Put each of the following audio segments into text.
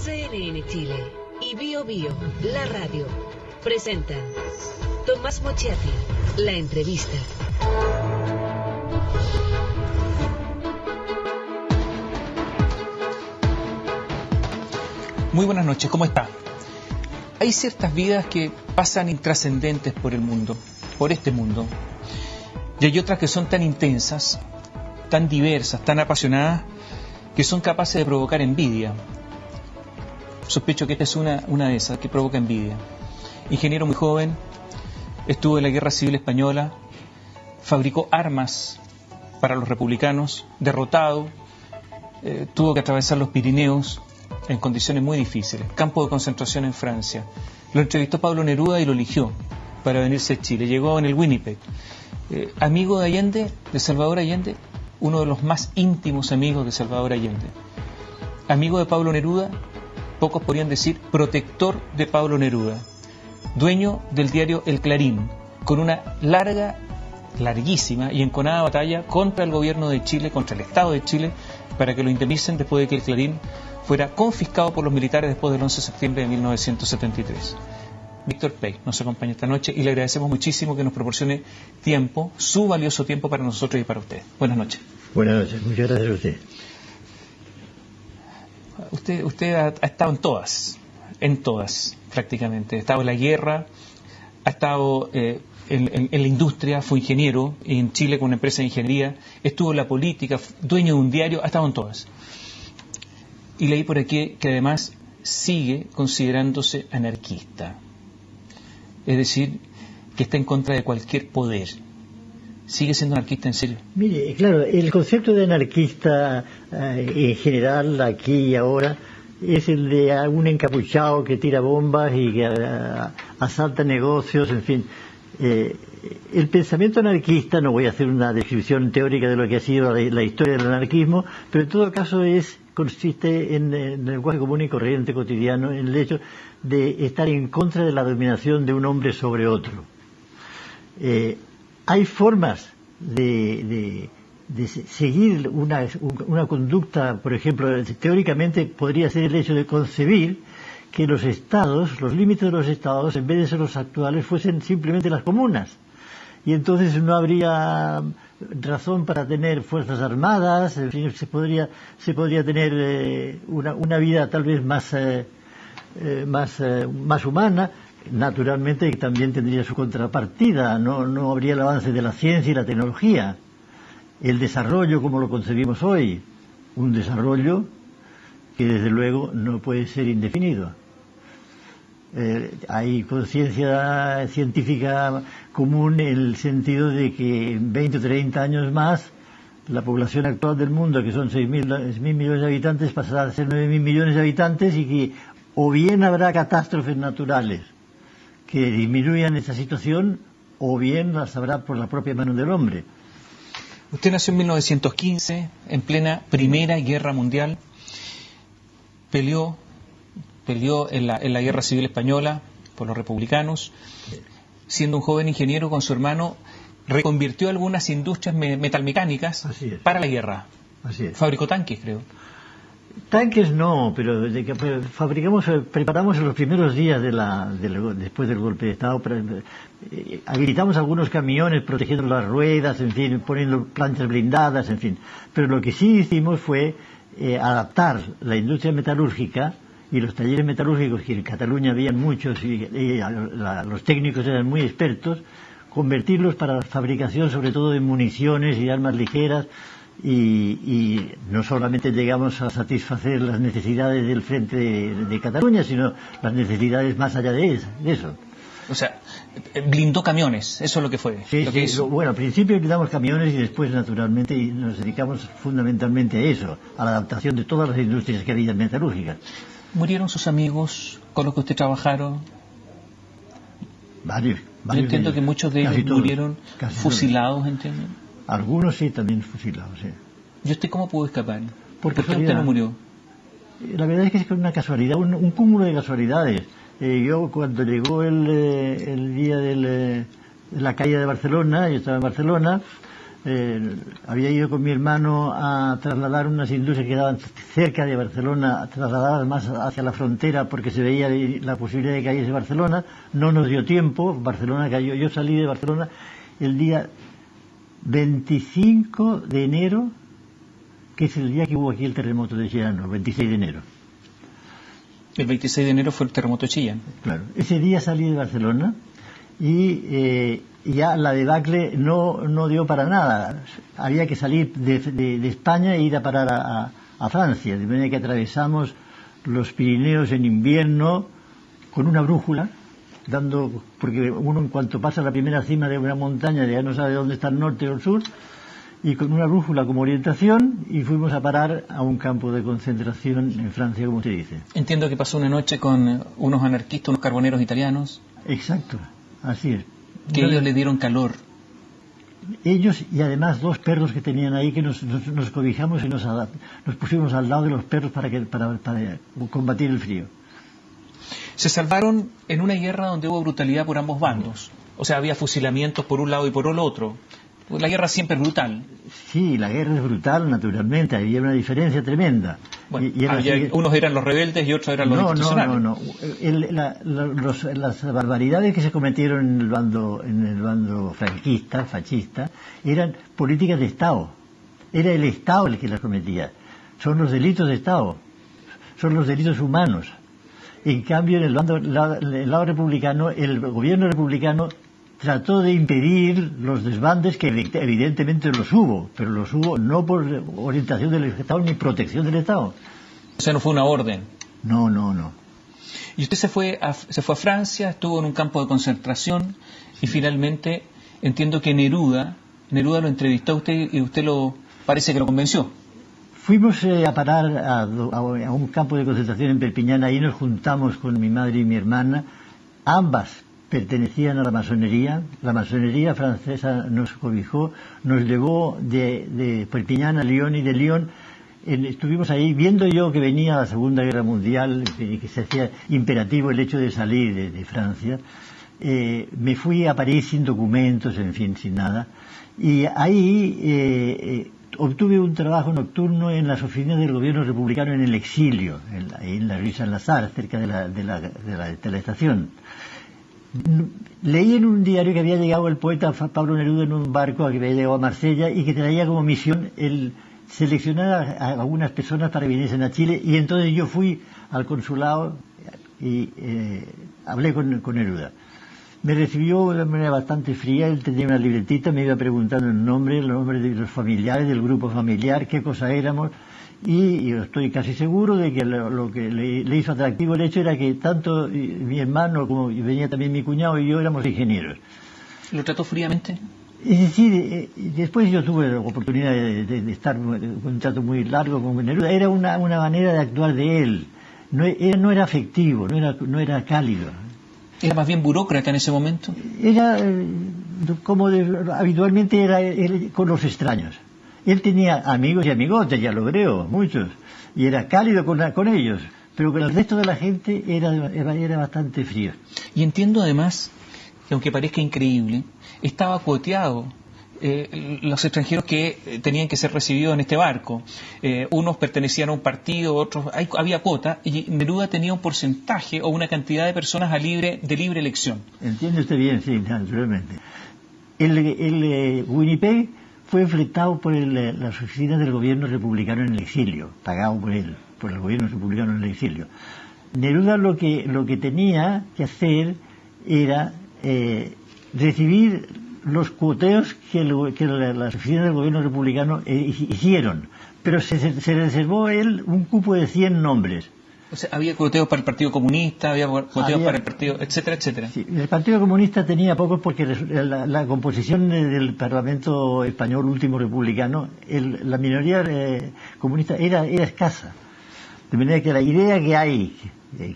CNN Chile y Bio Bio, la radio, presentan Tomás Mochiati, la entrevista. Muy buenas noches, ¿cómo está? Hay ciertas vidas que pasan intrascendentes por el mundo, por este mundo, y hay otras que son tan intensas, tan diversas, tan apasionadas, que son capaces de provocar envidia. Sospecho que esta es una de esas, que provoca envidia. Ingeniero muy joven, estuvo en la Guerra Civil Española, fabricó armas para los republicanos, derrotado, tuvo que atravesar los Pirineos en condiciones muy difíciles, campo de concentración en Francia. Lo entrevistó Pablo Neruda y lo eligió para venirse a Chile. Llegó en el Winnipeg. Amigo de Allende, de Salvador Allende, uno de los más íntimos amigos de Salvador Allende. Amigo de Pablo Neruda, pocos podrían decir protector de Pablo Neruda. Dueño del diario El Clarín, con una larguísima y enconada batalla contra el gobierno de Chile, contra el Estado de Chile, para que lo indemnicen después de que El Clarín fuera confiscado por los militares después del 11 de septiembre de 1973. Víctor Pey nos acompaña esta noche y le agradecemos muchísimo que nos proporcione tiempo, su valioso tiempo para nosotros y para usted. Buenas noches. Buenas noches, muchas gracias a usted. Usted ha estado en todas prácticamente. Ha estado en la guerra, ha estado en la industria, fue ingeniero en Chile con una empresa de ingeniería, estuvo en la política, dueño de un diario, ha estado en todas. Y leí por aquí que además sigue considerándose anarquista. Es decir, que está en contra de cualquier poder. ¿Sigue siendo anarquista en serio? Mire, claro, el concepto de anarquista en general, aquí y ahora, es el de un encapuchado que tira bombas y que asalta negocios, en fin. El pensamiento anarquista, no voy a hacer una descripción teórica de lo que ha sido la historia del anarquismo, pero en todo caso consiste en el lenguaje común y corriente cotidiano, en el hecho de estar en contra de la dominación de un hombre sobre otro. Hay formas de seguir una conducta, por ejemplo, teóricamente podría ser el hecho de concebir que los estados, los límites de los estados, en vez de ser los actuales, fuesen simplemente las comunas. Y entonces no habría razón para tener fuerzas armadas, en fin, se podría tener una vida tal vez más humana. Naturalmente también tendría su contrapartida, no habría el avance de la ciencia y la tecnología, el desarrollo como lo concebimos hoy, un desarrollo que desde luego no puede ser indefinido. Hay conciencia científica común en el sentido de que en 20 o 30 años más la población actual del mundo, que son 6.000 millones de habitantes, pasará a ser 9.000 millones de habitantes, y que o bien habrá catástrofes naturales que disminuyan esa situación, o bien las habrá por la propia mano del hombre. Usted nació en 1915, en plena Primera Guerra Mundial, peleó en la Guerra Civil Española por los republicanos. Siendo un joven ingeniero con su hermano, reconvirtió algunas industrias metalmecánicas para la guerra. Así es. Fabricó tanques, creo. Tanques no, pero preparamos en los primeros días después del golpe de Estado, habilitamos algunos camiones protegiendo las ruedas, en fin, poniendo planchas blindadas, en fin. Pero lo que sí hicimos fue adaptar la industria metalúrgica y los talleres metalúrgicos, que en Cataluña habían muchos y los técnicos eran muy expertos, convertirlos para la fabricación sobre todo de municiones y armas ligeras. Y no solamente llegamos a satisfacer las necesidades del frente de Cataluña, sino las necesidades más allá de eso. O sea, blindó camiones, eso es lo que fue. Sí, lo que hizo. Bueno, al principio blindamos camiones y después, naturalmente, nos dedicamos fundamentalmente a eso, a la adaptación de todas las industrias que había metalúrgicas. ¿Murieron sus amigos con los que usted trabajaron? Varios. Yo entiendo que muchos de ellos murieron fusilados, ¿entienden? Algunos sí, también fusilados, sí. ¿Y usted cómo pudo escapar? ¿Por qué usted no murió? La verdad es que es una casualidad, un cúmulo de casualidades. Yo cuando llegó el día de la caída de Barcelona, yo estaba en Barcelona, había ido con mi hermano a trasladar unas industrias que quedaban cerca de Barcelona, a trasladarlas más hacia la frontera porque se veía la posibilidad de que cayese Barcelona. No nos dio tiempo, Barcelona cayó. Yo salí de Barcelona el día 25 de enero, que es el día que hubo aquí el terremoto de Chillán, el 26 de enero. El 26 de enero fue el terremoto de Chillán. Claro, ese día salí de Barcelona y ya la debacle no dio para nada. Había que salir de España e ir a parar a Francia, de manera que atravesamos los Pirineos en invierno con una brújula, porque uno en cuanto pasa la primera cima de una montaña ya no sabe dónde está el norte o el sur, y con una brújula como orientación, y fuimos a parar a un campo de concentración en Francia, como se dice. Entiendo que pasó una noche con unos anarquistas, unos carboneros italianos. Exacto, así es. Que ellos le dieron calor. Ellos y además 2 perros que tenían ahí, que nos cobijamos y nos pusimos al lado de los perros para combatir el frío. Se salvaron en una guerra donde hubo brutalidad por ambos bandos. O sea, había fusilamientos por un lado y por el otro. La guerra siempre es brutal. Sí, la guerra es brutal, naturalmente. Había una diferencia tremenda. Bueno, unos eran los rebeldes y otros eran los institucionales. No. Las barbaridades que se cometieron en el bando franquista, fascista, eran políticas de Estado. Era el Estado el que las cometía. Son los delitos de Estado. Son los delitos humanos. En cambio, en el lado republicano, el gobierno republicano trató de impedir los desbandes, que evidentemente los hubo, pero los hubo no por orientación del Estado ni protección del Estado. O sea, no fue una orden. No. Y usted se fue a Francia, estuvo en un campo de concentración y finalmente entiendo que Neruda lo entrevistó a usted y usted parece que lo convenció. Fuimos a parar a un campo de concentración en Perpiñán. Ahí nos juntamos con mi madre y mi hermana. Ambas pertenecían a la masonería francesa nos cobijó, nos llevó de Perpiñán a Lyon, y de Lyon estuvimos ahí viendo yo que venía la Segunda Guerra Mundial y que se hacía imperativo el hecho de salir de Francia. Me fui a París sin documentos, en fin, sin nada, y ahí obtuve un trabajo nocturno en las oficinas del gobierno republicano en el exilio, ahí en la Rue Saint-Lazare, cerca de la estación. Leí en un diario que había llegado el poeta Pablo Neruda en un barco que había llegado a Marsella y que traía como misión el seleccionar a algunas personas para que viniesen a Chile, y entonces yo fui al consulado y hablé con Neruda. Me recibió de manera bastante fría. Él tenía una libretita, me iba preguntando el nombre de los familiares, del grupo familiar, qué cosa éramos. Y yo estoy casi seguro de que lo que le hizo atractivo el hecho era que tanto mi hermano como venía también mi cuñado y yo éramos ingenieros. ¿Lo trató fríamente? Es decir, después yo tuve la oportunidad de estar con un trato muy largo con Neruda. Era una manera de actuar de él. No era afectivo, no era cálido. ¿Era más bien burócrata en ese momento? Era habitualmente era él con los extraños. Él tenía amigos y amigotes, ya lo creo, muchos, y era cálido con ellos, pero con el resto de la gente era bastante frío. Y entiendo además que, aunque parezca increíble, estaba cuoteado los extranjeros que tenían que ser recibidos en este barco. Unos pertenecían a un partido, otros... había cuota, y Neruda tenía un porcentaje o una cantidad de personas de libre elección. Entiende usted bien, sí, naturalmente. El Winnipeg fue fletado por las oficinas del gobierno republicano en el exilio, pagado por él, por el gobierno republicano en el exilio. Neruda lo que tenía que hacer era recibir los cuoteos que las oficinas del gobierno republicano hicieron, pero se reservó a él un cupo de 100 nombres. O sea, había cuoteos para el Partido Comunista, había cuoteos para el Partido, etcétera, etcétera. Sí, el Partido Comunista tenía pocos porque la composición del Parlamento español último republicano, la minoría comunista era escasa. De manera que la idea que hay,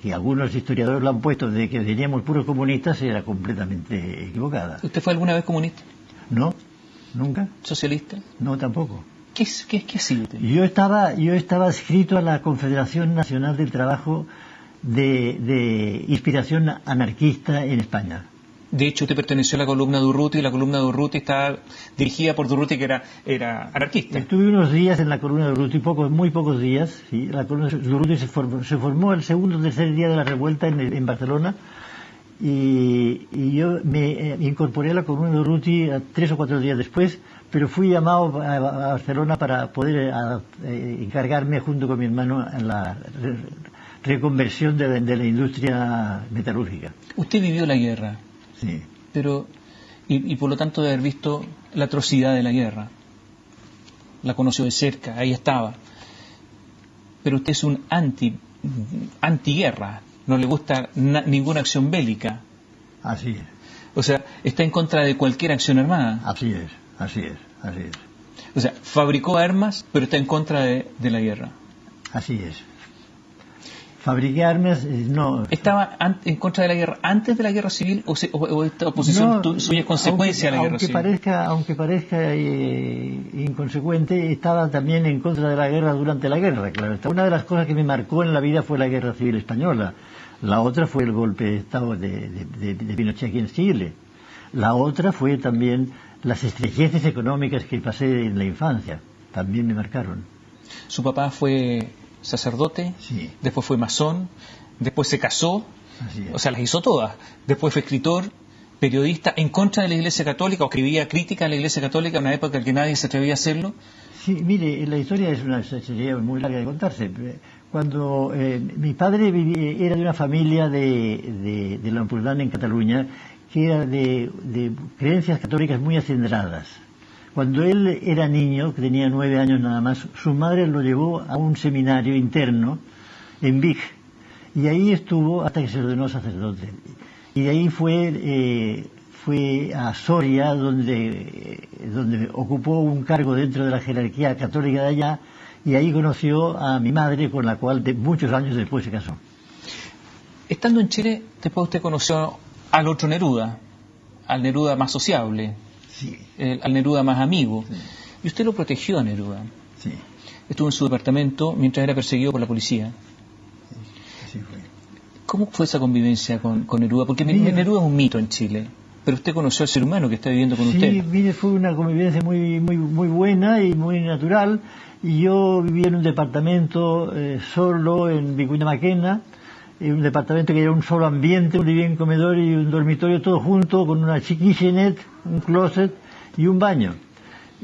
que algunos historiadores lo han puesto, de que teníamos puros comunistas, era completamente equivocada. ¿Usted fue alguna vez comunista? No, nunca. ¿Socialista? No, tampoco. ¿Qué ha sido usted? Yo estaba adscrito a la Confederación Nacional del Trabajo de inspiración anarquista en España. De hecho, usted perteneció a la columna de Urruti, y la columna de Urruti estaba dirigida por Urruti, que era anarquista. Estuve unos días en la columna de Urruti, muy pocos días. ¿Sí? La columna de Urruti se formó el segundo o tercer día de la revuelta en Barcelona, y yo me incorporé a la columna de Urruti 3 o 4 días después, pero fui llamado a Barcelona para poder encargarme junto con mi hermano en la reconversión de la industria metalúrgica. Usted vivió la guerra. Sí. Pero, y por lo tanto de haber visto la atrocidad de la guerra. La conoció de cerca, ahí estaba. Pero usted es un antiguerra, no le gusta ninguna acción bélica. Así es. O sea, está en contra de cualquier acción armada. Así es. O sea, fabricó armas, pero está en contra de la guerra. Así es. Fabriqué armas, no. ¿Estaba en contra de la guerra antes de la guerra civil o esta oposición suya es consecuencia de la guerra civil? Aunque parezca inconsecuente, estaba también en contra de la guerra durante la guerra, claro. Una de las cosas que me marcó en la vida fue la guerra civil española. La otra fue el golpe de Estado de Pinochet aquí en Chile. La otra fue también las estrecheces económicas que pasé en la infancia. También me marcaron. Su papá fue sacerdote, sí. Después fue masón, después se casó, o sea, las hizo todas. Después fue escritor, periodista, en contra de la Iglesia Católica, o escribía crítica a la Iglesia Católica en una época en que nadie se atrevía a hacerlo. Sí, mire, la historia sería muy larga de contarse. Cuando mi padre era de una familia de l'Empordà en Cataluña, que era de creencias católicas muy acendradas. Cuando él era niño, que tenía 9 años nada más, su madre lo llevó a un seminario interno en Vic, y ahí estuvo hasta que se ordenó sacerdote. Y de ahí fue a Soria, donde ocupó un cargo dentro de la jerarquía católica de allá, y ahí conoció a mi madre, con la cual muchos años después se casó. Estando en Chile, después usted conoció al otro Neruda, al Neruda más sociable. Sí. Al Neruda más amigo. Sí. Y usted lo protegió a Neruda. Sí. Estuvo en su departamento mientras era perseguido por la policía. Sí. Así fue. ¿Cómo fue esa convivencia con Neruda? Porque Neruda es un mito en Chile, pero usted conoció al ser humano que está viviendo con usted. Sí, mire, fue una convivencia muy buena y muy natural. Y yo vivía en un departamento solo en Vicuña Maquena, un departamento que era un solo ambiente, un living, comedor y un dormitorio, todo junto, con una kitchenette, un closet y un baño.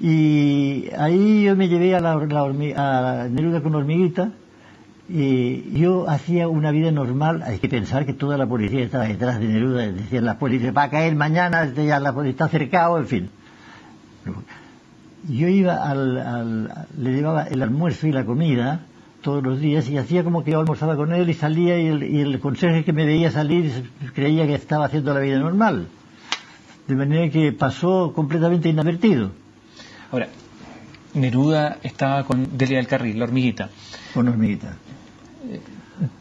Y ahí yo me llevé a Neruda con Hormiguita, y yo hacía una vida normal. Hay que pensar que toda la policía estaba detrás de Neruda, decían la policía, va a caer mañana, ya la policía está cercado, en fin. Yo iba le llevaba el almuerzo y la comida todos los días, y hacía como que yo almorzaba con él y salía, y el conserje que me veía salir creía que estaba haciendo la vida normal, de manera que pasó completamente inadvertido. Ahora, Neruda estaba con Delia del Carril, la Hormiguita. Con Hormiguita.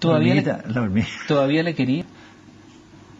¿Todavía le quería?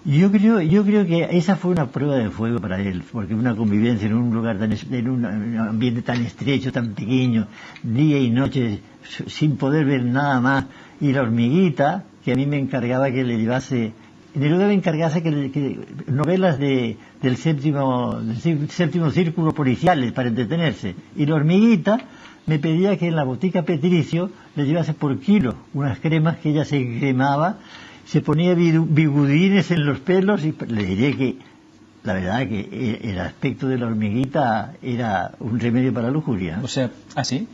Yo creo que esa fue una prueba de fuego para él, porque una convivencia en un lugar en un ambiente tan estrecho, tan pequeño, día y noche, sin poder ver nada más, y la Hormiguita, que a mí me encargaba que le llevase, Neruda me encargase que novelas del séptimo círculo policiales para entretenerse, y la Hormiguita me pedía que en la botica Petricio le llevase por kilo unas cremas que ella se cremaba, se ponía bigudines en los pelos, y le diré que la verdad que el aspecto de la Hormiguita era un remedio para la lujuria. O sea, ¿sí?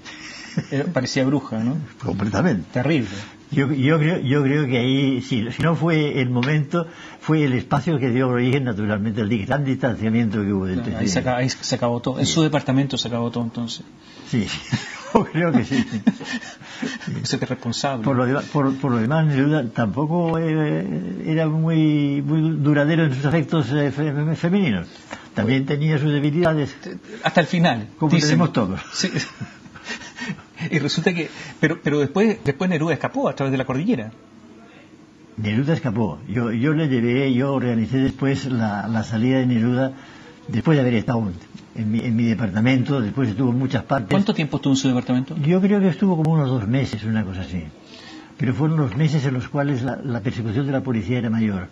Parecía bruja, ¿no? Completamente. Terrible. Yo creo que ahí, si no fue el momento, fue el espacio que dio origen naturalmente al gran distanciamiento que hubo entre ahí se acabó todo. Sí. En su departamento se acabó todo entonces. Sí, yo creo que sí. Ese es responsable. Por lo demás, Neruda tampoco era muy duradero en sus afectos femeninos. También tenía sus debilidades. Hasta el final. Como tenemos todos. Sí. Y resulta que... Pero después Neruda escapó a través de la cordillera. Neruda escapó. Yo organicé después la salida de Neruda, después de haber estado en mi departamento, después estuvo en muchas partes. ¿Cuánto tiempo estuvo en su departamento? Yo creo que estuvo como unos 2 meses, una cosa así. pero fueron los meses en los cuales la persecución de la policía era mayor,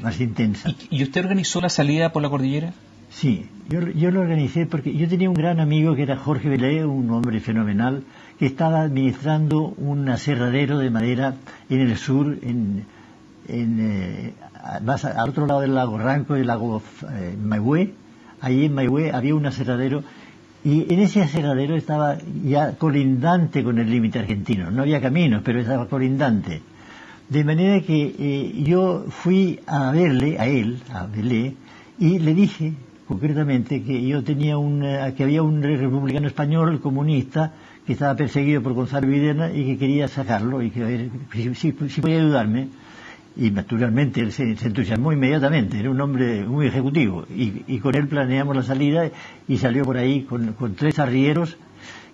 más intensa. ¿Y usted organizó la salida por la cordillera? Sí, yo lo organicé porque yo tenía un gran amigo que era Jorge Belé, un hombre fenomenal, que estaba administrando un aserradero de madera en el sur, más al otro lado del lago Ranco, del lago Maihue. Allí en Maihue había un aserradero, y en ese aserradero estaba ya colindante con el límite argentino. No había caminos, pero estaba colindante. De manera que yo fui a verle, a él, a Belé, y le dije concretamente que yo tenía que había un republicano español comunista que estaba perseguido por Gonzalo Videna y que quería sacarlo y que a ver si podía ayudarme. Y naturalmente él se entusiasmó inmediatamente, era un hombre muy ejecutivo, y con él planeamos la salida, y salió por ahí con 3 arrieros,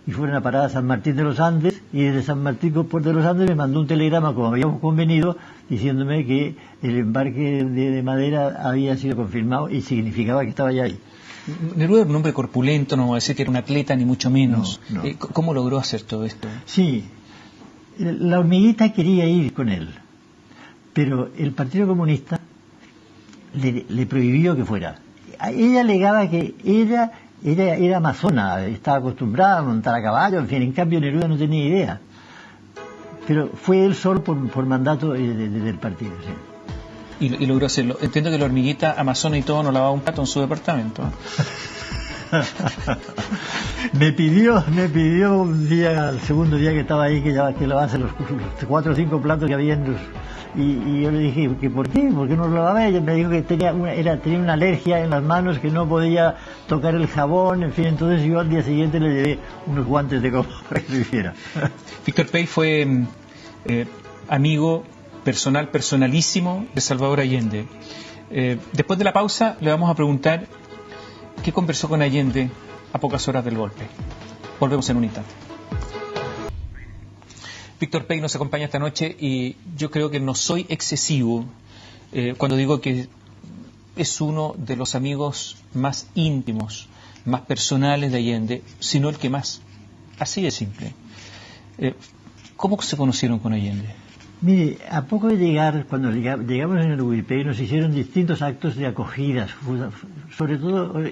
y fueron a parar a San Martín de los Andes, y desde San Martín de los Andes me mandó un telegrama, como habíamos convenido, diciéndome que el embarque de madera había sido confirmado y significaba que estaba ya ahí. Neruda era un hombre corpulento, no voy a decir que era un atleta ni mucho menos. No. ¿Cómo logró hacer todo esto? Sí, la hormiguita quería ir con él, pero el Partido Comunista le prohibió que fuera. Ella alegaba que ella era amazona, estaba acostumbrada a montar a caballo, en fin, en cambio Neruda no tenía idea. Pero fue él solo por mandato del partido, sí. Y logró hacerlo. Entiendo que la hormiguita amazona y todo no lavaba un plato en su departamento. Me pidió un día, el segundo día que estaba ahí, que lavase los 4 o 5 platos que había y yo le dije que ¿por qué no lo lavaba? Ella me dijo que tenía una alergia en las manos, que no podía tocar el jabón, en fin. Entonces yo al día siguiente le llevé unos guantes de copa para que lo hiciera. Víctor Pey fue amigo personalísimo de Salvador Allende. Después de la pausa le vamos a preguntar qué conversó con Allende a pocas horas del golpe. Volvemos en un instante. Víctor Pey nos acompaña esta noche, y yo creo que no soy excesivo cuando digo que es uno de los amigos más íntimos, más personales de Allende, sino el que más. Así de simple. ¿Cómo se conocieron con Allende? Mire, a poco de llegar, cuando llegamos en el Uribey, nos hicieron distintos actos de acogidas, sobre todo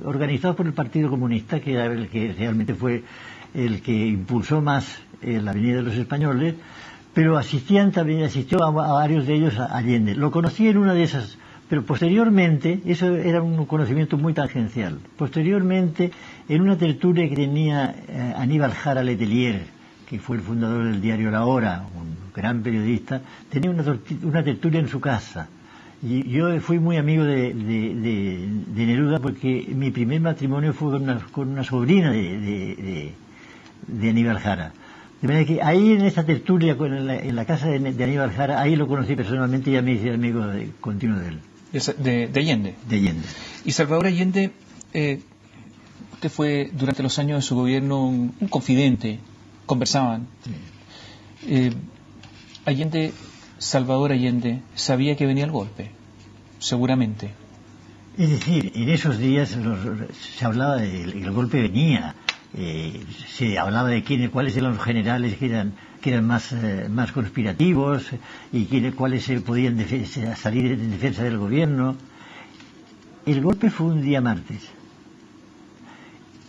organizados por el Partido Comunista, que era el que realmente fue el que impulsó más la Avenida de los Españoles, pero asistió a varios de ellos a Allende. Lo conocí en una de esas, pero posteriormente, eso era un conocimiento muy tangencial, posteriormente en una tertulia que tenía Aníbal Jara Letelier, que fue el fundador del diario La Hora, un gran periodista, tenía una tertulia en su casa. Y yo fui muy amigo de Neruda, porque mi primer matrimonio fue con una sobrina de Aníbal Jara. De manera que ahí en esa tertulia, en la casa de Aníbal Jara, ahí lo conocí personalmente y ya me hice amigo continuo de él. De Allende. De Allende. Y Salvador Allende, usted fue durante los años de su gobierno un confidente. Conversaban. Sí. Salvador Allende sabía que venía el golpe, seguramente. Es decir, en esos días se hablaba el golpe venía, se hablaba de cuáles eran los generales que eran más conspirativos, y cuáles podían salir en defensa del gobierno. El golpe fue un día martes.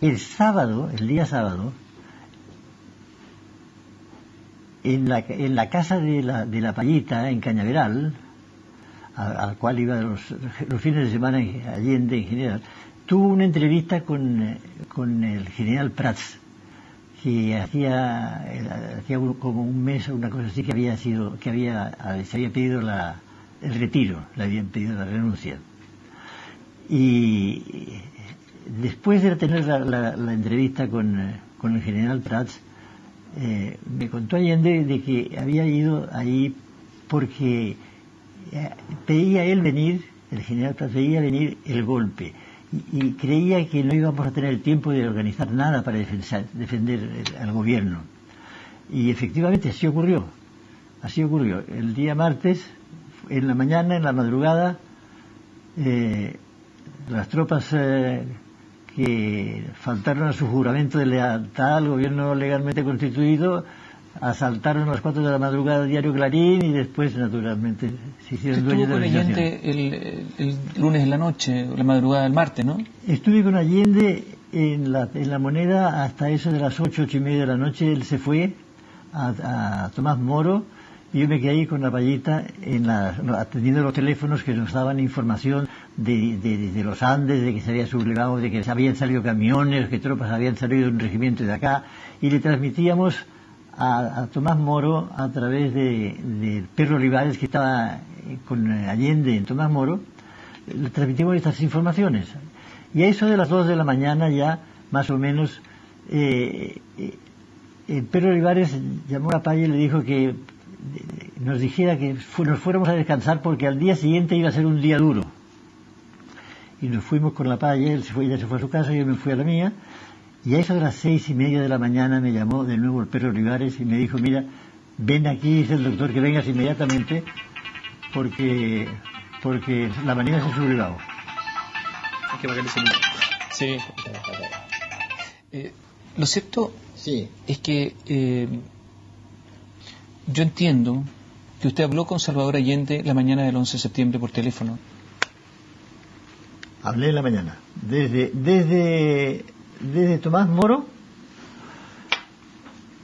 El día sábado, en la casa de la Payita, en Cañaveral, a la cual iba los fines de semana Allende en general, tuvo una entrevista con el general Prats, que hacía como un mes o una cosa así se había pedido el retiro, le habían pedido la renuncia. Y después de tener la entrevista con el general Prats, me contó Allende de que había ido ahí porque veía él venir, el general Prats veía venir el golpe, y creía que no íbamos a tener el tiempo de organizar nada para defender al gobierno. Y efectivamente así ocurrió. El día martes, en la mañana, en la madrugada, las tropas que faltaron a su juramento de lealtad al gobierno legalmente constituido asaltaron a las 4 de la madrugada el diario Clarín y después, naturalmente, se hicieron dueños de la Estuvo con situación. Allende el lunes en la noche, la madrugada del martes, ¿no? Estuve con Allende en la Moneda hasta eso de las 8:30 de la noche. Él se fue a Tomás Moro y yo me quedé ahí con la payita atendiendo los teléfonos que nos daban información de los Andes, de que se había sublevado, de que habían salido camiones, que tropas habían salido de un regimiento de acá, y le transmitíamos a Tomás Moro a través de Pedro Olivares, que estaba con Allende en Tomás Moro, le transmitimos estas informaciones. Y a eso de las 2 de la mañana ya, más o menos, Pedro Olivares llamó a Paya y le dijo que nos dijera que nos fuéramos a descansar porque al día siguiente iba a ser un día duro. Y nos fuimos con la Paya, ella se fue a su casa, yo me fui a la mía, y a eso de las 6:30 de la mañana me llamó de nuevo el Pedro Olivares y me dijo, mira, ven aquí, dice el doctor, que vengas inmediatamente porque la mañana se ha sublevado. Hay que apagar el celular. Sí. Lo cierto Sí. es que yo entiendo que usted habló con Salvador Allende la mañana del 11 de septiembre por teléfono. Hablé en la mañana. Desde Tomás Moro,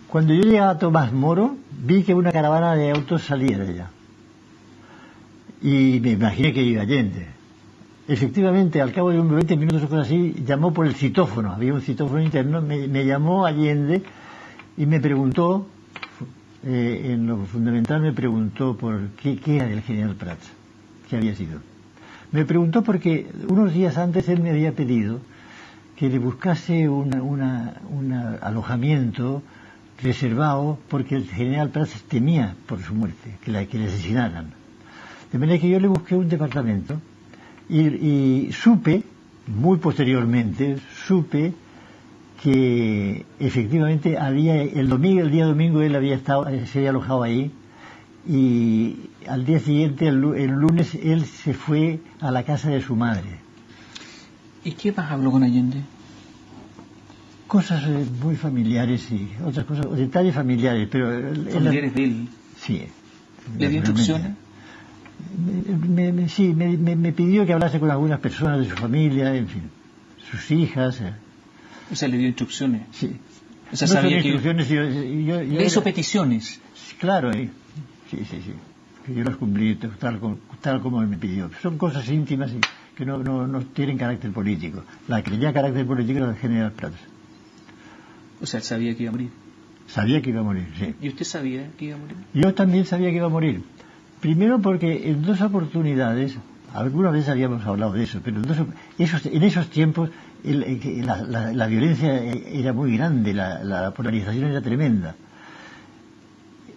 cuando yo llegué a Tomás Moro, vi que una caravana de autos salía de allá. Y me imaginé que iba Allende. Efectivamente, al cabo de unos 20 minutos o cosas así, llamó por el citófono. Había un citófono interno, me llamó Allende y me preguntó, en lo fundamental me preguntó por qué era el general Prats, qué había sido. Me preguntó porque unos días antes él me había pedido que le buscase un alojamiento reservado porque el general Prats temía por su muerte, que le asesinaran. De manera que yo le busqué un departamento y supe, muy posteriormente, que efectivamente el día domingo él se había alojado ahí, y al día siguiente, el lunes, él se fue a la casa de su madre. ¿Y qué más habló con Allende? Cosas muy familiares y otras cosas, detalles familiares, pero... ¿Familiares de él? Sí. ¿Le dio instrucciones? Sí, me pidió que hablase con algunas personas de su familia, en fin, sus hijas. O sea, le dio instrucciones. Sí. O sea, no sabía son instrucciones, que... ¿Le hizo peticiones? Claro, sí. Que yo las cumplí tal como él me pidió. Son cosas íntimas y que no tienen carácter político. La que tenía carácter político era el general Prats. O sea, él sabía que iba a morir. Sabía que iba a morir, sí. ¿Y usted sabía que iba a morir? Yo también sabía que iba a morir. Primero porque en 2 oportunidades, alguna vez habíamos hablado de eso, pero en esos tiempos la violencia era muy grande, la polarización era tremenda.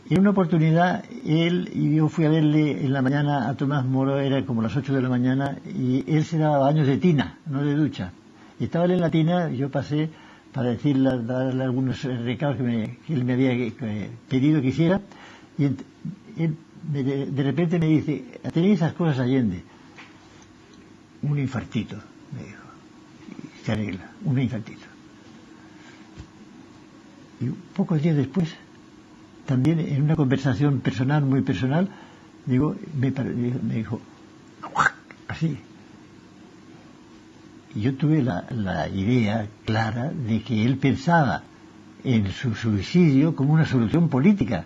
En una oportunidad, él y yo fui a verle en la mañana a Tomás Moro, era como las 8 de la mañana, y él se daba baños de tina, no de ducha. Y estaba él en la tina, yo pasé para darle algunos recados que él me había pedido que hiciera, y él de repente me dice, ¿tenéis esas cosas, Allende? Un infartito, me dijo. Se arregla, un infartito. Y pocos días después, también en una conversación personal, muy personal, me dijo, así. Y yo tuve la idea clara de que él pensaba en su suicidio como una solución política,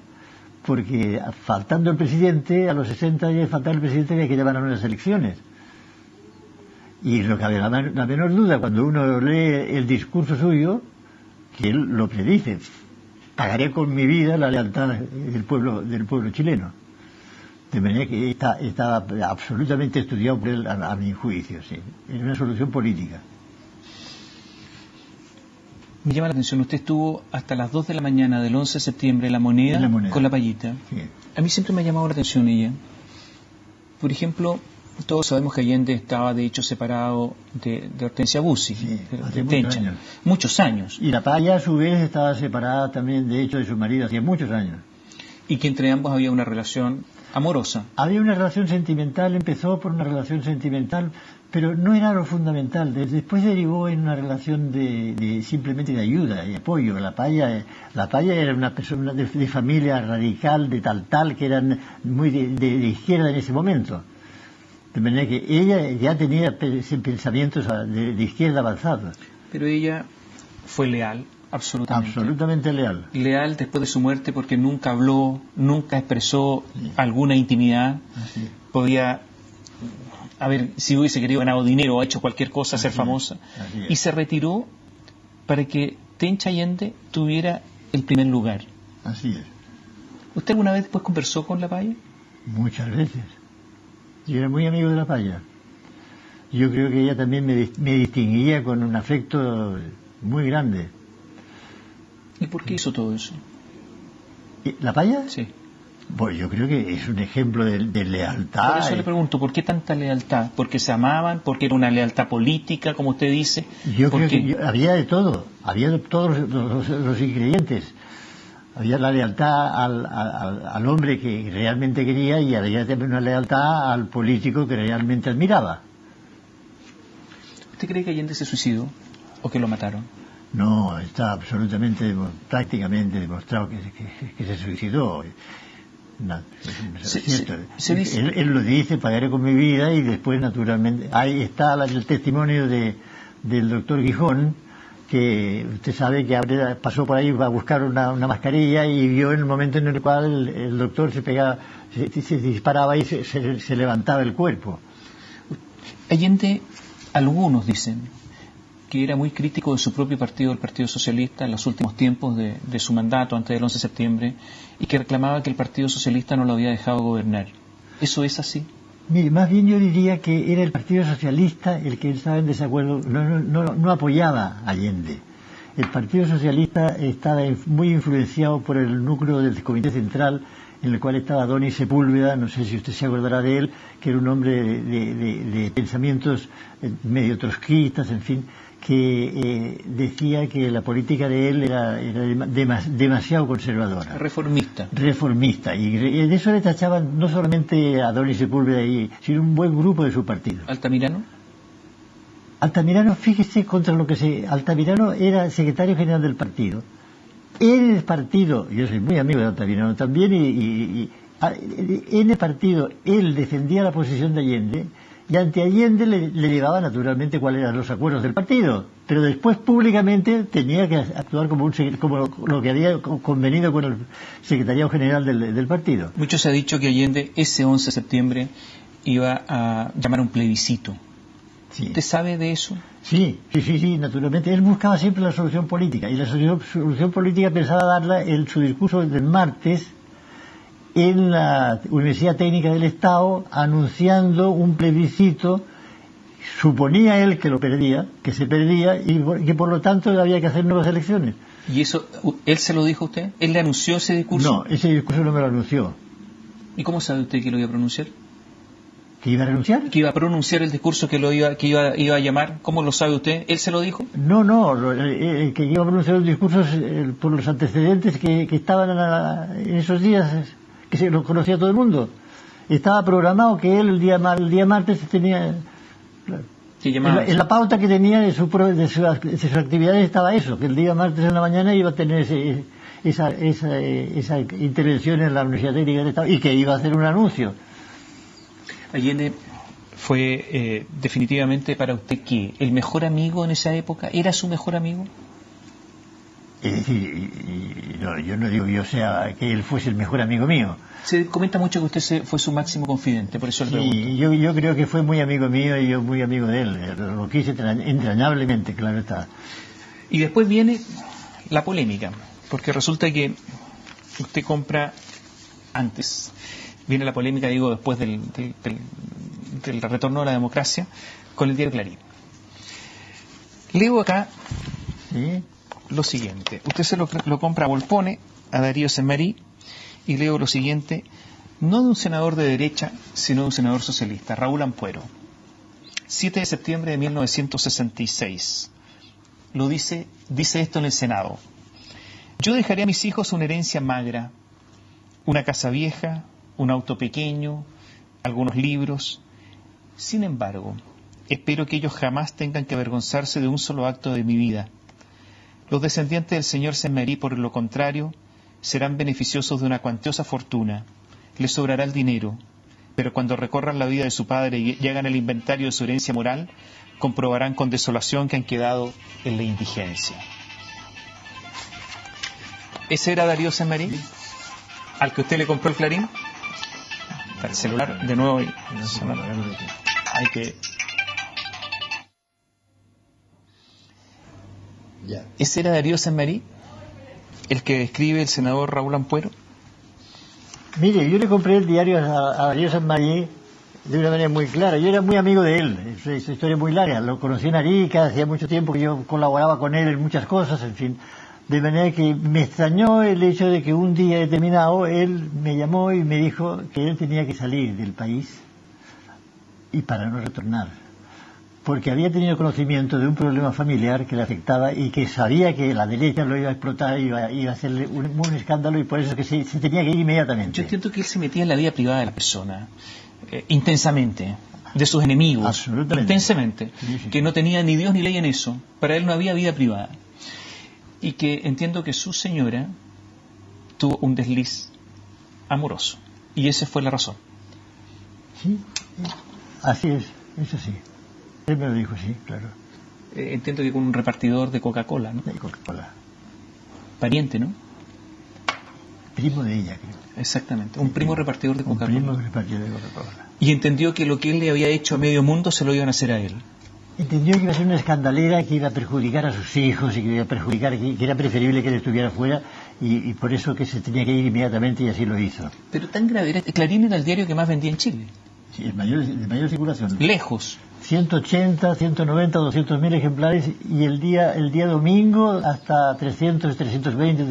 porque faltando el presidente, a los 60 días de faltar el presidente había que llamar a unas elecciones. Y lo que había la menor duda, cuando uno lee el discurso suyo, que él lo predice, pagaré con mi vida la lealtad del pueblo chileno. De manera que estaba absolutamente estudiado por él, a mi juicio, sí. Es una solución política. Me llama la atención, usted estuvo hasta las 2 de la mañana del 11 de septiembre en la Moneda. Con la Payita. Sí. A mí siempre me ha llamado la atención ella. Por ejemplo, todos sabemos que Allende estaba de hecho separado de Hortensia Bussi, sí, de Tencha, muchos años. Y la Paya a su vez estaba separada también de hecho de su marido hacía muchos años. Y que entre ambos había una relación amorosa. Había una relación sentimental, empezó por una relación sentimental, Pero no era lo fundamental. Después derivó en una relación de simplemente de ayuda y apoyo. La Paya era una persona de familia radical, de tal, que eran muy de izquierda en ese momento. De manera que ella ya tenía pensamientos de izquierda avanzados. Pero ella fue leal, absolutamente. Absolutamente leal. Leal después de su muerte porque nunca habló, nunca expresó alguna intimidad. Así. Podía... A ver, si hubiese querido ganar dinero o ha hecho cualquier cosa, ser famosa. Y se retiró para que Tencha Allende tuviera el primer lugar. Así es. ¿Usted alguna vez después conversó con la Paya? Muchas veces. Yo era muy amigo de la Paya. Yo creo que ella también me distinguía con un afecto muy grande. ¿Y por qué hizo todo eso? ¿La Paya? Sí. Pues yo creo que es un ejemplo de lealtad. Por eso le pregunto, ¿por qué tanta lealtad? ¿Porque se amaban? ¿Porque era una lealtad política, como usted dice? Yo creo que había de todo, había de todos los ingredientes. Había la lealtad al hombre que realmente quería y había también una lealtad al político que realmente admiraba. ¿Usted cree que Allende se suicidó o que lo mataron? No, está absolutamente, prácticamente demostrado que se suicidó. No, él lo dice, pagaré con mi vida, y después naturalmente ahí está el testimonio del doctor Gijón, que usted sabe que pasó por ahí a buscar una mascarilla y vio en el momento en el cual el doctor se disparaba y se levantaba el cuerpo. Allende, algunos dicen que era muy crítico de su propio partido, el Partido Socialista, en los últimos tiempos de su mandato, antes del 11 de septiembre, y que reclamaba que el Partido Socialista no lo había dejado gobernar. ¿Eso es así? Mire, más bien yo diría que era el Partido Socialista el que estaba en desacuerdo, no apoyaba a Allende. El Partido Socialista estaba muy influenciado por el núcleo del Comité Central, en el cual estaba Donis Sepúlveda, no sé si usted se acordará de él, que era un hombre de pensamientos medio trotskistas, en fin, que decía que la política de él era demasiado conservadora. Reformista. Y de eso le tachaban no solamente a Donis Sepúlveda, sino un buen grupo de su partido. ¿Altamirano? Altamirano, fíjese Altamirano era secretario general del partido. En el partido, yo soy muy amigo de Altamirano también, y en el partido él defendía la posición de Allende, y ante Allende le llevaba naturalmente cuáles eran los acuerdos del partido, pero después públicamente tenía que actuar como lo que había convenido con el secretariado general del partido. Mucho se ha dicho que Allende ese 11 de septiembre iba a llamar a un plebiscito. Sí. ¿Usted sabe de eso? Sí, naturalmente. Él buscaba siempre la solución política, y la solución política pensaba darla en su discurso del martes en la Universidad Técnica del Estado, anunciando un plebiscito. Suponía él que se perdía, y que por lo tanto había que hacer nuevas elecciones. ¿Y eso él se lo dijo a usted? ¿Él le anunció ese discurso? No, ese discurso no me lo anunció. ¿Y cómo sabe usted que lo iba a pronunciar? ¿Que iba a renunciar? ¿Que iba a pronunciar el discurso que iba a llamar? ¿Cómo lo sabe usted? ¿Él se lo dijo? No, que iba a pronunciar el discurso por los antecedentes que estaban en esos días, que se lo conocía todo el mundo. Estaba programado que él el día martes tenía... En la pauta que tenía de sus actividades estaba eso, que el día martes en la mañana iba a tener esa intervención en la Universidad Técnica del Estado, y que iba a hacer un anuncio. Allende fue definitivamente para usted, ¿qué? ¿El mejor amigo en esa época? ¿Era su mejor amigo? Es decir, yo no digo que él fuese el mejor amigo mío. Se comenta mucho que usted fue su máximo confidente, por eso le pregunto. Sí, yo creo que fue muy amigo mío y yo muy amigo de él. Lo quise entrañablemente, claro está. Y después viene la polémica, porque resulta que usted compra antes. Viene la polémica, digo, después del retorno a la democracia, con el diario Clarín. Leo acá lo siguiente. Usted se lo compra a Volpone, a Darío Senmarí, y leo lo siguiente, no de un senador de derecha, sino de un senador socialista, Raúl Ampuero. 7 de septiembre de 1966. Dice esto en el Senado. Yo dejaré a mis hijos una herencia magra, una casa vieja, un auto pequeño, algunos libros. Sin embargo, Espero que ellos jamás tengan que avergonzarse de un solo acto de mi vida. Los descendientes del señor Saint-Méry, por lo contrario, serán beneficiosos de una cuantiosa fortuna. Les sobrará el dinero, pero cuando recorran la vida de su padre y hagan el inventario de su herencia moral, comprobarán con desolación que han quedado en la indigencia. ¿Ese era Darío Saint-Méry? ¿Al que usted le compró el Clarín? El celular, de nuevo. Hay que... ¿Ese era Darío Saint-Méry? ¿El que describe el senador Raúl Ampuero? Mire, yo le compré el diario a Darío Saint-Méry de una manera muy clara. Yo era muy amigo de él, es una historia muy larga. Lo conocí en Arica, hacía mucho tiempo que yo colaboraba con él en muchas cosas, en fin. De manera que me extrañó el hecho de que un día determinado él me llamó y me dijo que él tenía que salir del país y para no retornar. Porque había tenido conocimiento de un problema familiar que le afectaba y que sabía que la derecha lo iba a explotar, iba a hacerle un escándalo, y por eso que se tenía que ir inmediatamente. Yo entiendo que él se metía en la vida privada de la persona, intensamente, de sus enemigos, absolutamente, intensamente, sí. Que no tenía ni Dios ni ley en eso, para él no había vida privada, y que entiendo que su señora tuvo un desliz amoroso, y esa fue la razón. Sí, así es, eso sí. Él me lo dijo, sí, claro. Entiendo que con un repartidor de Coca-Cola, ¿no? De Coca-Cola. Pariente, ¿no? Primo de ella, creo. Exactamente, un primo repartidor de Coca-Cola. Un primo repartidor de Coca-Cola. Y entendió que lo que él le había hecho a medio mundo se lo iban a hacer a él. Entendió que iba a ser una escandalera, que iba a perjudicar a sus hijos y que iba a perjudicar, que era preferible que él estuviera fuera, y por eso que se tenía que ir inmediatamente, y así lo hizo. Pero tan grave era. Clarín era el diario que más vendía en Chile. Sí, de mayor circulación. Lejos. 180, 190, 200.000 ejemplares, y el día domingo hasta 300, 320.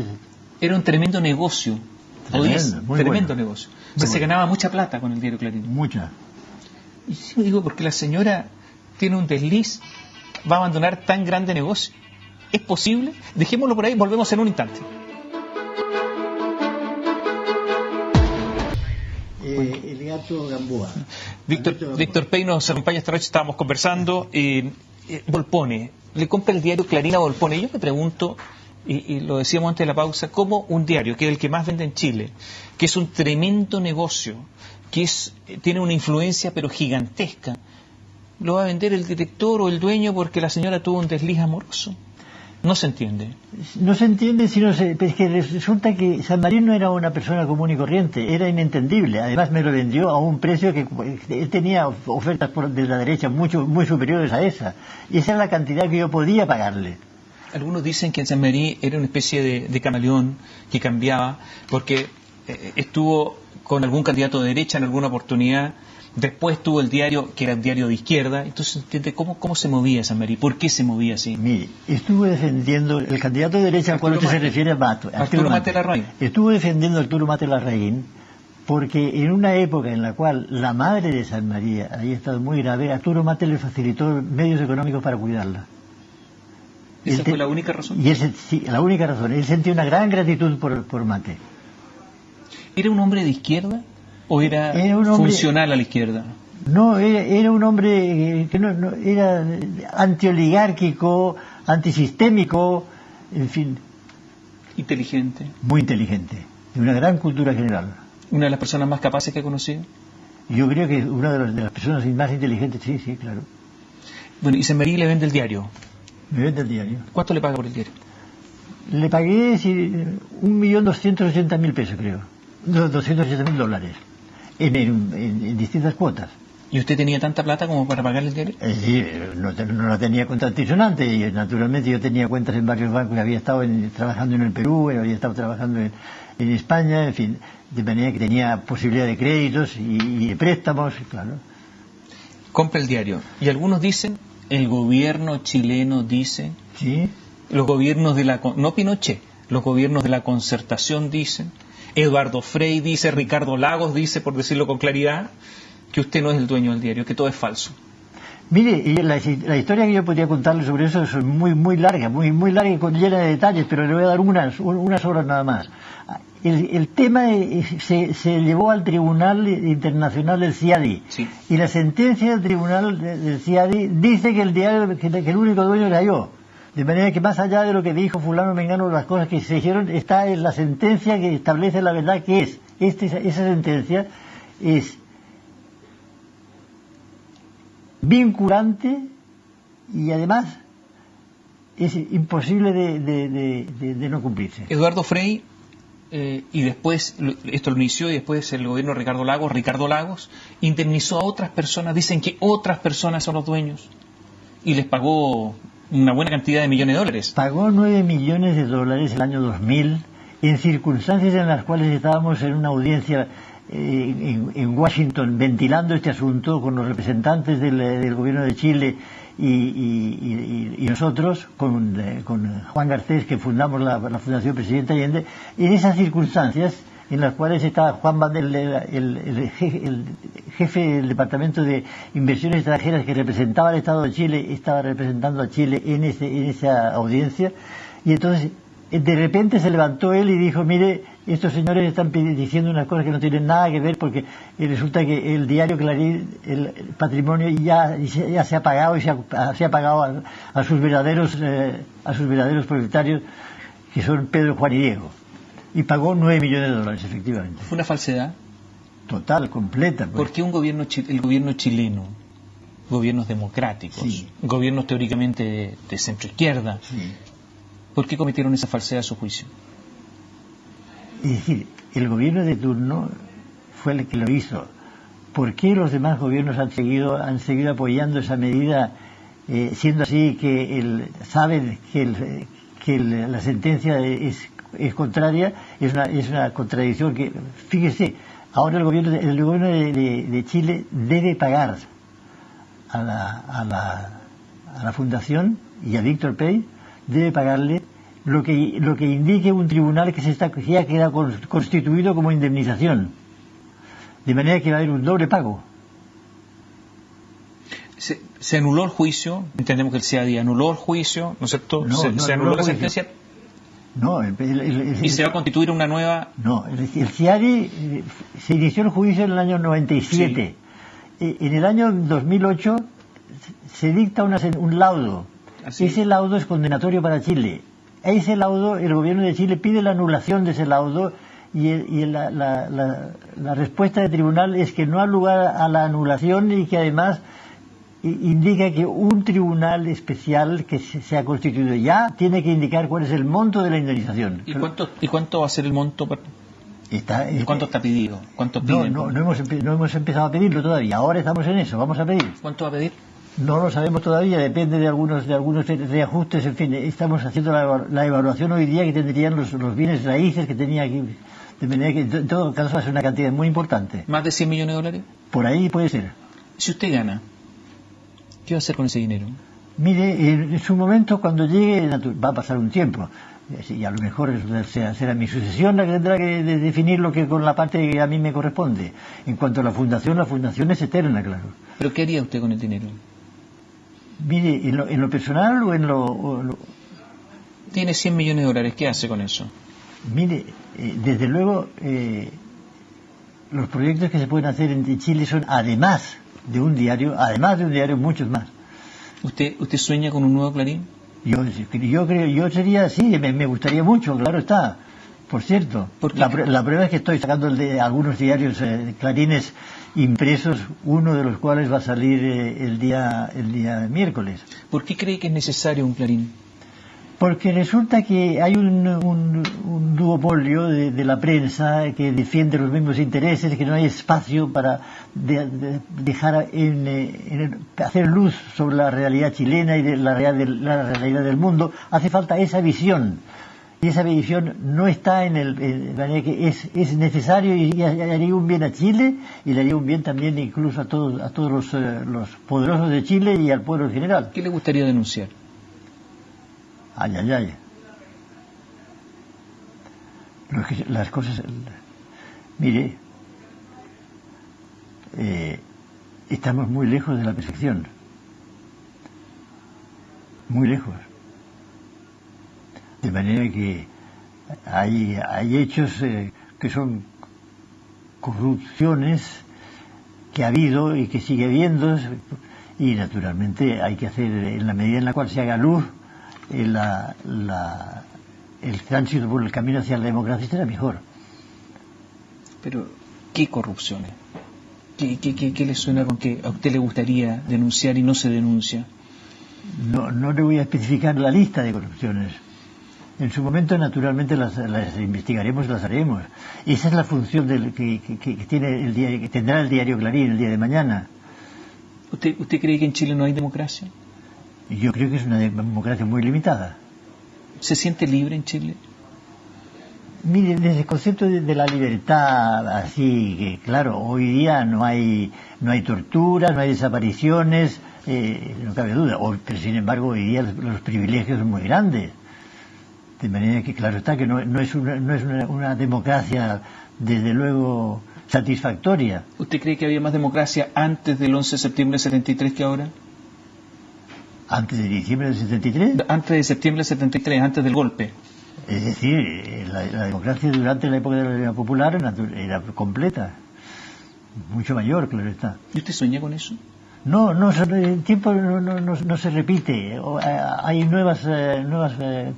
Era un tremendo negocio. Tremendo negocio. O sea, se ganaba mucha plata con el diario Clarín. Mucha. Y sí lo digo porque la señora tiene un desliz, va a abandonar tan grande negocio. ¿Es posible? Dejémoslo por ahí, volvemos en un instante. El gato Gamboa. Víctor Pey nos acompaña esta noche, estábamos conversando. Volpone, le compra el diario Clarín a Volpone. Y yo me pregunto, y lo decíamos antes de la pausa, cómo un diario que es el que más vende en Chile, que es un tremendo negocio, que tiene una influencia pero gigantesca, lo va a vender el director o el dueño porque la señora tuvo un desliz amoroso. No se entiende. No se entiende, es que resulta que Saint-Méry no era una persona común y corriente, era inentendible. Además me lo vendió a un precio que él tenía ofertas de la derecha muy superiores a esa. Y esa era la cantidad que yo podía pagarle. Algunos dicen que Saint-Méry era una especie de camaleón que cambiaba porque estuvo con algún candidato de derecha en alguna oportunidad. Después tuvo el diario, que era un diario de izquierda. Entonces, ¿entiende cómo se movía Saint-Méry? ¿Por qué se movía así? Mire, estuvo defendiendo el candidato de derecha al cual usted se refiere, Arturo Mate Larraín. Estuvo defendiendo a Arturo Mate Larraín porque en una época en la cual la madre de Saint-Méry había estado muy grave, Arturo Mate le facilitó medios económicos para cuidarla. ¿Esa fue la única razón? Sí, la única razón. Él sentía una gran gratitud por Mate. ¿Era un hombre de izquierda? ¿O era funcional a la izquierda? No, era un hombre que no era antioligárquico, antisistémico, en fin. Inteligente. Muy inteligente, de una gran cultura general. ¿Una de las personas más capaces que he conocido? Yo creo que una de las personas más inteligentes, sí, claro. Bueno, y Saint-Méry le vende el diario. Me vende el diario. ¿Cuánto le paga por el diario? Le pagué 1.280.000 pesos, creo. $280.000. En distintas cuotas. ¿Y usted tenía tanta plata como para pagarle el diario? Sí, no la tenía cuenta antisonante, y naturalmente yo tenía cuentas en varios bancos, había estado trabajando en el Perú, había estado trabajando en España, en fin, de manera que tenía posibilidad de créditos y de préstamos, claro. Compra el diario. Y algunos dicen, el gobierno chileno dice, ¿sí? Los gobiernos no Pinochet, los gobiernos de la Concertación dicen, Eduardo Frei dice, Ricardo Lagos dice, por decirlo con claridad, que usted no es el dueño del diario, que todo es falso. Mire, la historia que yo podría contarle sobre eso es muy larga, muy larga y llena de detalles, pero le voy a dar unas horas nada más. el tema se llevó al Tribunal Internacional del CIADI, Sí. y la sentencia del Tribunal del CIADI dice que el diario, que el único dueño era yo. De manera que más allá de lo que dijo fulano mengano, las cosas que se dijeron, está en la sentencia que establece la verdad, que es esa sentencia es vinculante y además es imposible de no cumplirse. Eduardo Frei, y después, esto lo inició y después el gobierno de Ricardo Lagos, indemnizó a otras personas, dicen que otras personas son los dueños, y les pagó una buena cantidad de millones de dólares. Pagó 9 millones de dólares el año 2000, en circunstancias en las cuales estábamos en una audiencia en Washington ventilando este asunto con los representantes del gobierno de Chile y nosotros, con Juan Garcés, que fundamos la Fundación Presidente Allende. En esas circunstancias en las cuales estaba Juan Bandel, el jefe del Departamento de Inversiones Extranjeras que representaba al Estado de Chile, estaba representando a Chile en esa audiencia, y entonces de repente se levantó él y dijo: mire, estos señores están diciendo unas cosas que no tienen nada que ver, porque resulta que el diario Clarín, el patrimonio ya se ha pagado, y se ha pagado a sus verdaderos propietarios, que son Pedro, Juan y Diego. Y pagó 9 millones de dólares, efectivamente. ¿Fue una falsedad? Total, completa. Pues. ¿Por qué el gobierno chileno, gobiernos democráticos, sí, gobiernos teóricamente de centro-izquierda, sí, por qué cometieron esa falsedad a su juicio? Es decir, el gobierno de turno fue el que lo hizo. ¿Por qué los demás gobiernos han seguido apoyando esa medida, siendo así que saben que la sentencia es contraria? Es una contradicción que, fíjese, ahora el gobierno de Chile debe pagar a la fundación y a Víctor Pey, debe pagarle lo que indique un tribunal que ya queda constituido como indemnización, de manera que va a haber un doble pago. Se anuló el juicio, entendemos que el CIADI anuló el juicio, ¿no es cierto? Se anuló la sentencia. No, ¿Y se va a constituir una nueva? No, el CIADI se inició el juicio en el año 97. Sí. En el año 2008 se dicta un laudo. Así. Ese laudo es condenatorio para Chile. A ese laudo, el gobierno de Chile pide la anulación de ese laudo, y la respuesta del tribunal es que no ha lugar a la anulación, y que además indica que un tribunal especial que se ha constituido ya tiene que indicar cuál es el monto de la indemnización. ¿Y cuánto va a ser el monto? ¿Cuánto está pedido? ¿Cuánto piden? No hemos empezado a pedirlo todavía. Ahora estamos en eso, vamos a pedir. ¿Cuánto va a pedir? No lo sabemos todavía, depende de algunos reajustes, en fin. Estamos haciendo la evaluación hoy día que tendrían los bienes raíces que tenía aquí, de manera que en todo caso va a ser una cantidad muy importante. ¿Más de 100 millones de dólares? Por ahí puede ser. Si usted gana, ¿qué va a hacer con ese dinero? Mire, en su momento, cuando llegue, va a pasar un tiempo, y a lo mejor será mi sucesión la que tendrá que definir lo que con la parte que a mí me corresponde. En cuanto a la fundación es eterna, claro. ¿Pero qué haría usted con el dinero? Mire, en lo personal o en lo... Tiene 100 millones de dólares, ¿qué hace con eso? Mire, desde luego, los proyectos que se pueden hacer en Chile son, además de un diario, muchos más. ¿Usted sueña con un nuevo Clarín? Yo sería así, me gustaría mucho, claro está. Por cierto, la prueba es que estoy sacando algunos diarios Clarines impresos, uno de los cuales va a salir el día miércoles. ¿Por qué cree que es necesario un Clarín? Porque resulta que hay un duopolio de la prensa que defiende los mismos intereses, que no hay espacio para dejar hacer luz sobre la realidad chilena y de la realidad del mundo. Hace falta esa visión. Y esa visión no está de manera que es necesario, y haría un bien a Chile, y le haría un bien también incluso a todos los poderosos de Chile y al pueblo en general. ¿Qué le gustaría denunciar? Ay. Las cosas... Mire, estamos muy lejos de la perfección. Muy lejos. De manera que Hay hechos que son corrupciones que ha habido y que sigue habiendo, y naturalmente hay que hacer, en la medida en la cual se haga luz, el tránsito por el camino hacia la democracia será mejor. Pero, ¿qué corrupciones? ¿Qué le suena con que a usted le gustaría denunciar y no se denuncia? No le voy a especificar la lista de corrupciones. En su momento, naturalmente, las investigaremos y las haremos. Esa es la función que tiene que tendrá el diario Clarín el día de mañana. ¿Usted cree que en Chile no hay democracia? Yo creo que es una democracia muy limitada. ¿Se siente libre en Chile? Mire, desde el concepto de la libertad, así que, claro, hoy día no hay torturas, no hay desapariciones, no cabe duda. Pero, sin embargo, hoy día los privilegios son muy grandes. De manera que, claro está, que no es una democracia, desde luego, satisfactoria. ¿Usted cree que había más democracia antes del 11 de septiembre de 73 que ahora? ¿Antes de diciembre del 73? Antes de septiembre del 73, antes del golpe. Es decir, la democracia durante la época de la Revolución Popular era completa, mucho mayor, claro está. ¿Y usted sueña con eso? No, el tiempo no se repite. Hay nuevas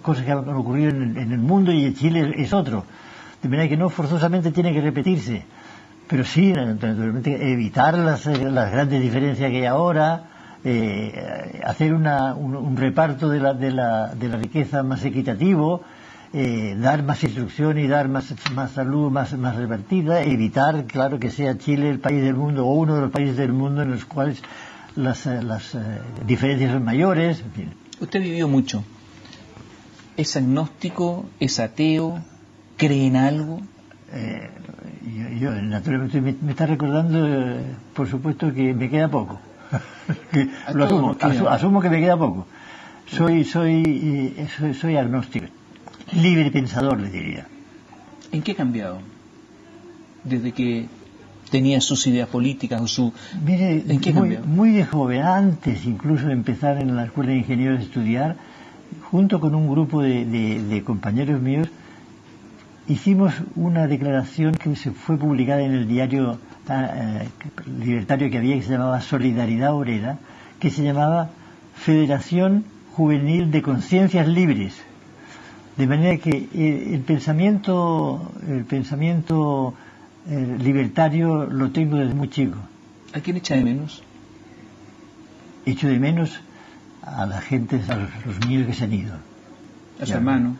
cosas que han ocurrido en el mundo, y en Chile es otro. De manera que no forzosamente tiene que repetirse. Pero sí, naturalmente, evitar las grandes diferencias que hay ahora, hacer un reparto de la riqueza más equitativo, dar más instrucción y dar más salud más repartida, evitar, claro, que sea Chile el país del mundo o uno de los países del mundo en los cuales las diferencias son mayores, en fin. Usted vivió mucho. ¿Es agnóstico? ¿Es ateo? ¿Cree en algo? Yo naturalmente me está recordando, por supuesto, que me queda poco. Lo asumo que me queda poco. Soy agnóstico. Libre pensador, le diría. ¿En qué ha cambiado? Desde que tenía sus ideas políticas o su... Mire, ¿en qué ha cambiado? Muy de joven, antes incluso de empezar en la Escuela de Ingenieros a estudiar, junto con un grupo de compañeros míos, hicimos una declaración que se fue publicada en el diario libertario que había, que se llamaba Solidaridad Obrera, que se llamaba Federación Juvenil de Conciencias Libres. De manera que el pensamiento libertario lo tengo desde muy chico. ¿A quién echa de menos? Echo de menos a la gente, a los niños que se han ido. ¿A su hermano?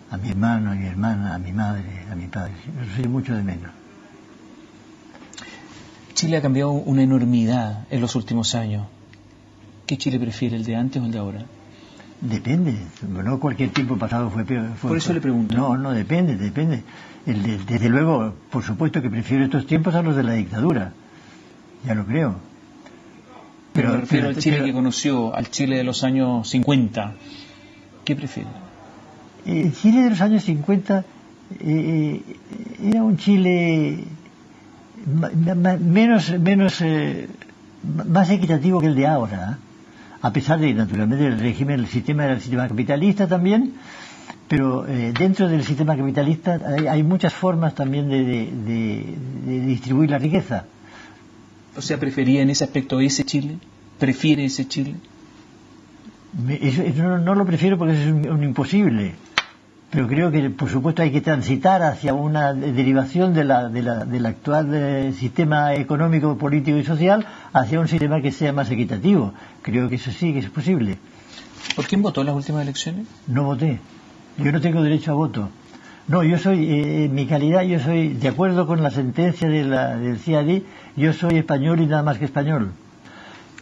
A mi hermano, a mi hermana, a mi madre, a mi padre. Los echo mucho de menos. Chile ha cambiado una enormidad en los últimos años. ¿Qué Chile prefiere, el de antes o el de ahora? Depende, no cualquier tiempo pasado fue peor. Por eso le pregunto. No, depende. Desde luego, por supuesto que prefiero estos tiempos a los de la dictadura, ya lo creo. Pero me refiero al Chile que conoció, al Chile de los años 50. ¿Qué prefiere? El Chile de los años 50 era un Chile más equitativo que el de ahora, a pesar de, naturalmente, el sistema era el sistema capitalista también, pero dentro del sistema capitalista hay muchas formas también de distribuir la riqueza. O sea, ¿prefería en ese aspecto ese Chile? ¿Prefiere ese Chile? No lo prefiero porque es un imposible, pero creo que, por supuesto, hay que transitar hacia una derivación del actual sistema económico, político y social hacia un sistema que sea más equitativo. Creo que eso sí que es posible. ¿Por quién votó en las últimas elecciones? No voté. Yo no tengo derecho a voto. No, yo soy, en mi calidad, yo soy, de acuerdo con la sentencia del CIADI, yo soy español y nada más que español.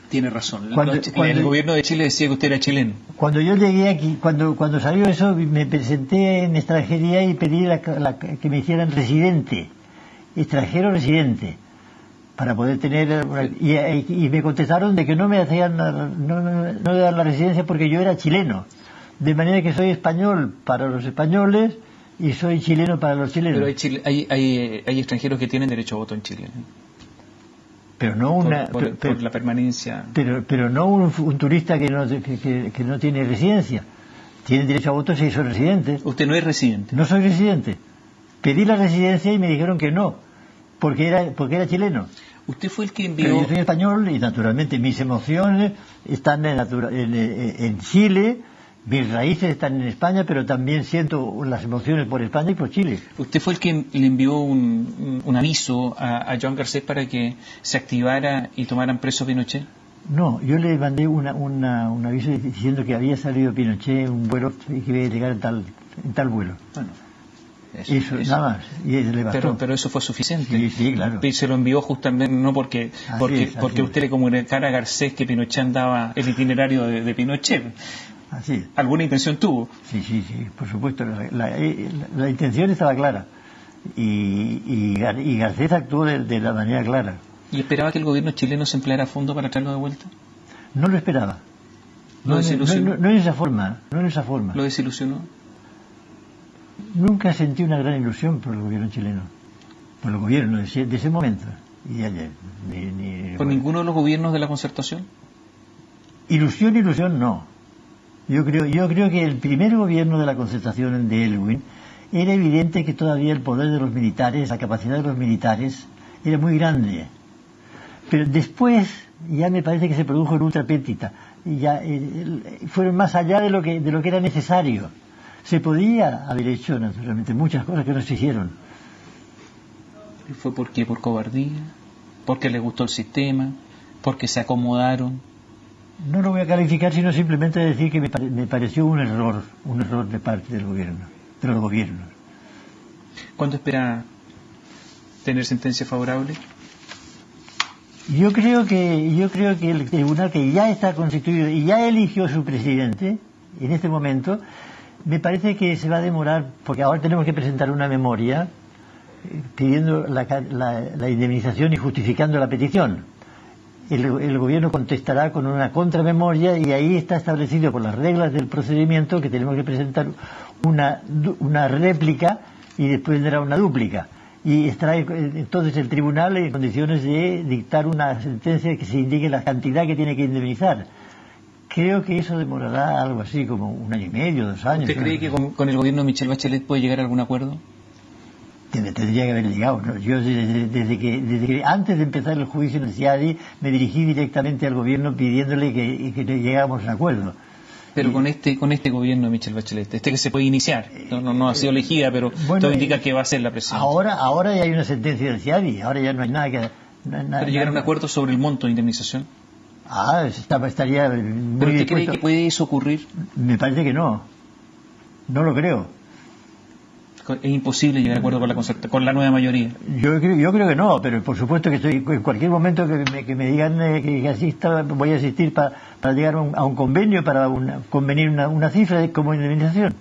Tiene razón. El gobierno de Chile decía que usted era chileno. Cuando yo llegué aquí, cuando salió eso, me presenté en extranjería y pedí que me hicieran residente, extranjero residente, para poder tener... Y me contestaron de que no me hacían no dar la residencia porque yo era chileno. De manera que soy español para los españoles y soy chileno para los chilenos. Pero hay extranjeros que tienen derecho a voto en Chile, ¿eh? Pero no por la permanencia. Pero no un turista que no tiene residencia. Tienen derecho a voto si son residentes. Usted no es residente. No soy residente. Pedí la residencia y me dijeron que no, porque era chileno. Usted fue el que Pero envió... yo soy español y naturalmente mis emociones están en Chile, mis raíces están en España, pero también siento las emociones por España y por Chile. Usted fue el que le envió un aviso a Joan Garcés para que se activara y tomaran preso a Pinochet. No, yo le mandé un aviso diciendo que había salido Pinochet en un vuelo y que iba a llegar en tal vuelo. Bueno, eso, nada más. Y le bastó. Pero eso fue suficiente. Sí, claro. Y se lo envió justamente no porque usted le comunicara a Garcés que Pinochet andaba el itinerario de Pinochet. Así es. ¿Alguna intención tuvo? Sí, por supuesto. La intención estaba clara. Y Garcés actuó de la manera clara. ¿Y esperaba que el gobierno chileno se empleara a fondo para traerlo de vuelta? No lo esperaba. ¿Lo desilusionó? No en esa forma. ¿Lo desilusionó? Nunca sentí una gran ilusión por el gobierno chileno. Por el gobierno de ese momento. Y ayer. ¿Por ninguno de los gobiernos de la Concertación? Ilusión no. Yo creo que el primer gobierno de la Concertación de Elwin era evidente que todavía el poder de los militares, la capacidad de los militares era muy grande. Pero después ya me parece que se produjo el ultra petita. Ya fueron más allá de lo que era necesario. Se podía haber hecho naturalmente muchas cosas que no se hicieron. ¿Y fue por qué? ¿Por cobardía? ¿Porque les gustó el sistema? ¿Porque se acomodaron? No lo voy a calificar, sino simplemente decir que me pareció un error de parte del gobierno, de los gobiernos. ¿Cuándo espera tener sentencia favorable? Yo creo que el tribunal, que ya está constituido y ya eligió su presidente en este momento, me parece que se va a demorar, porque ahora tenemos que presentar una memoria pidiendo la indemnización y justificando la petición. El gobierno contestará con una contramemoria y ahí está establecido por las reglas del procedimiento que tenemos que presentar una réplica y después vendrá una dúplica. Y estará entonces el tribunal en condiciones de dictar una sentencia que se indique la cantidad que tiene que indemnizar. Creo que eso demorará algo así como 1 año y medio, 2 años. ¿Usted cree que con el gobierno de Michelle Bachelet puede llegar a algún acuerdo? Tendría que haber llegado, ¿no? Yo desde que antes de empezar el juicio en el CIADI me dirigí directamente al gobierno pidiéndole que llegáramos a un acuerdo. Pero con este gobierno de Michelle Bachelet, que se puede iniciar, no ha sido elegida, pero bueno, todo indica que va a ser la presidenta. Ahora ya hay una sentencia del CIADI, ahora ya no hay nada que... ¿Pero llegar a un acuerdo sobre el monto de indemnización? Estaría muy dispuesto. ¿Pero usted cree que puede eso ocurrir? Me parece que no. No lo creo. Es imposible llegar a acuerdo con la nueva mayoría. Yo creo que no, pero por supuesto que en cualquier momento que me digan que asista, voy a asistir para llegar a un convenio, para convenir una cifra como indemnización.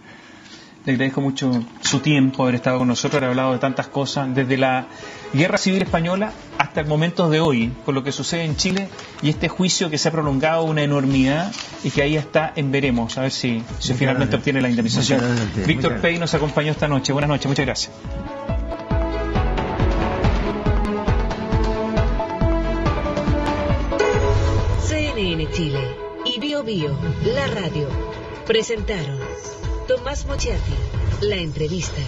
Le agradezco mucho su tiempo, haber estado con nosotros, haber hablado de tantas cosas, desde la Guerra Civil Española hasta el momento de hoy, con lo que sucede en Chile y este juicio que se ha prolongado una enormidad y que ahí está en veremos, a ver si finalmente obtiene la indemnización. Víctor Pey nos acompañó esta noche. Buenas noches, muchas gracias. CNN Chile y Bio Bio, la radio, presentaron Tomás Mochiati, la entrevista.